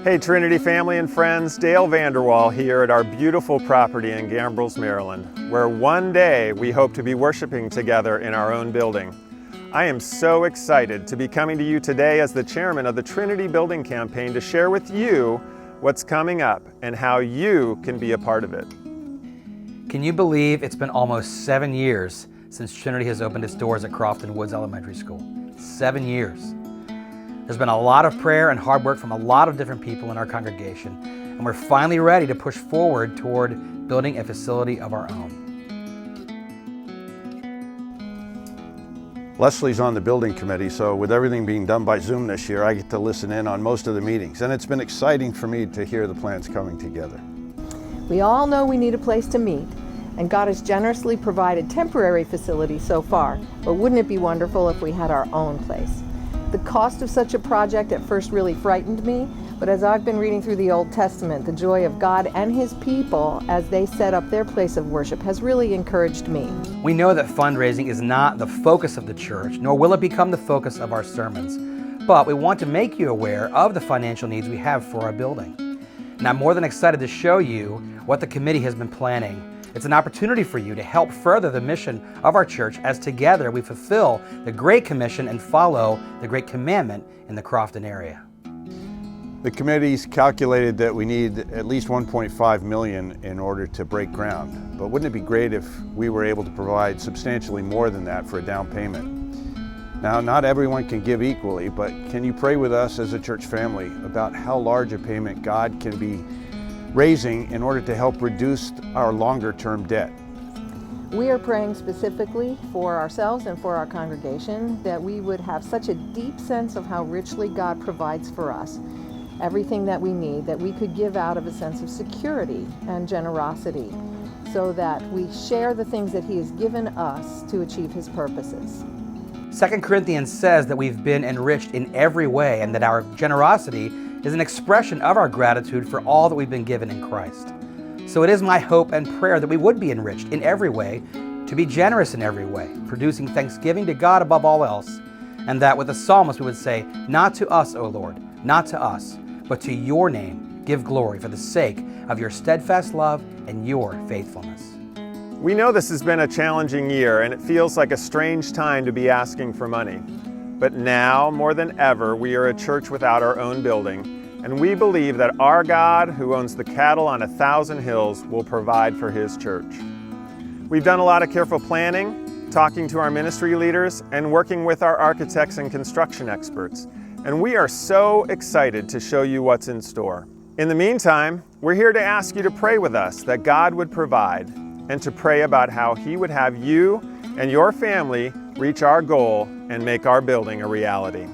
Hey Trinity family and friends, Dale Vanderwall here at our beautiful property in Gambrills, Maryland, where one day we hope to be worshiping together in our own building. I am so excited to be coming to you today as the chairman of the Trinity Building Campaign to share with you what's coming up and how you can be a part of it. Can you believe it's been almost 7 years since Trinity has opened its doors at Crofton Woods Elementary School? 7 years. There's been a lot of prayer and hard work from a lot of different people in our congregation, and we're finally ready to push forward toward building a facility of our own. Leslie's on the building committee, so with everything being done by Zoom this year, I get to listen in on most of the meetings, and it's been exciting for me to hear the plans coming together. We all know we need a place to meet, and God has generously provided temporary facilities so far, but wouldn't it be wonderful if we had our own place? The cost of such a project at first really frightened me, but as I've been reading through the Old Testament, the joy of God and His people as they set up their place of worship has really encouraged me. We know that fundraising is not the focus of the church, nor will it become the focus of our sermons, but we want to make you aware of the financial needs we have for our building. And I'm more than excited to show you what the committee has been planning. It's an opportunity for you to help further the mission of our church as together we fulfill the Great Commission and follow the Great Commandment in the Crofton area. The committee's calculated that we need at least $1.5 million in order to break ground. But wouldn't it be great if we were able to provide substantially more than that for a down payment? Now, not everyone can give equally, but can you pray with us as a church family about how large a payment God can be raising in order to help reduce our longer-term debt? We are praying specifically for ourselves and for our congregation that we would have such a deep sense of how richly God provides for us everything that we need, that we could give out of a sense of security and generosity so that we share the things that He has given us to achieve His purposes. 2 Corinthians says that we've been enriched in every way and that our generosity is an expression of our gratitude for all that we've been given in Christ. So it is my hope and prayer that we would be enriched in every way, to be generous in every way, producing thanksgiving to God above all else, and that with the psalmist we would say, "Not to us, O Lord, not to us, but to your name give glory for the sake of your steadfast love and your faithfulness." We know this has been a challenging year and it feels like a strange time to be asking for money. But now, more than ever, we are a church without our own building, and we believe that our God, who owns the cattle on 1,000 hills, will provide for His church. We've done a lot of careful planning, talking to our ministry leaders, and working with our architects and construction experts. And we are so excited to show you what's in store. In the meantime, we're here to ask you to pray with us that God would provide, and to pray about how He would have you and your family reach our goal and make our building a reality.